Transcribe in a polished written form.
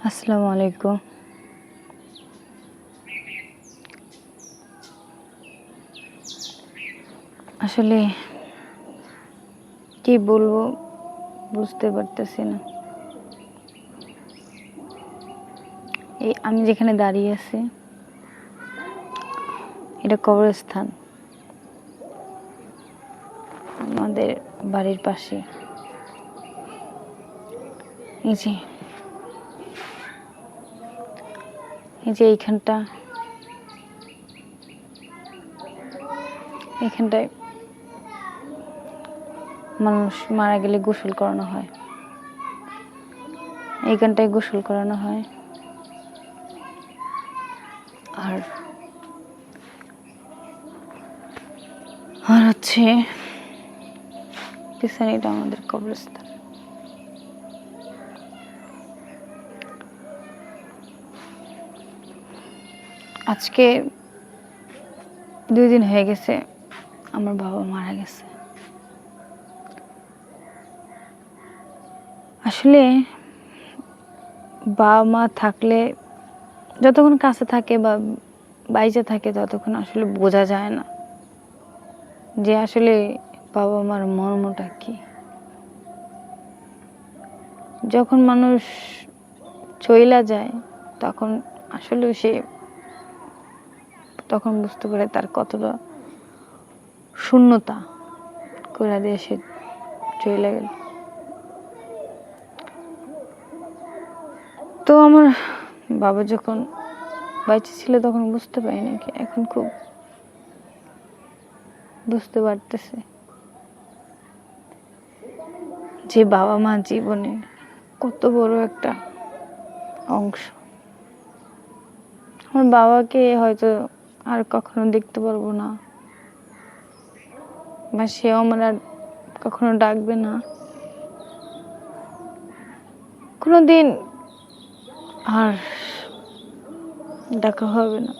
আসসালামু আলাইকুম। আসলে কি বলবো বুঝতে পারতেছি না। এই আমি যেখানে দাঁড়িয়ে আছি এটা কবরস্থান। আমাদের বাড়ির পাশে। এই যে এইখানটায় মানুষ মারা গেলে গোসল করানো হয়। এইখানটায় গোসল করানো হয়। আর আর হচ্ছে পিছনে এটা আমাদের কবরস্থান। আজকে 2 দিন হয়ে গেছে আমার বাবা মারা গেছে। আসলে বাবা মা থাকলে যতক্ষণ কাছে থাকে বা বাইচে থাকে ততক্ষণ আসলে বোঝা যায় না যে আসলে বাবা মার মর্মটা কি। যখন মানুষ চইলা যায় তখন আসলে তখন বুঝতে পারে তার কতটা শূন্যতা করে দিয়ে সে চইলা গেল। তো আমার বাবা যখন বাইচে ছিল তখন বুঝতে পারিনি, এখন খুব বুঝতে পারতেছে যে বাবা মা জীবনে কত বড় একটা অংশ। আমার বাবাকে হয়তো আর কখনো দেখতে পারবো না, বা সেও আমার আর কখনো ডাকবে না, কোনোদিন আর ডাকা হবে না।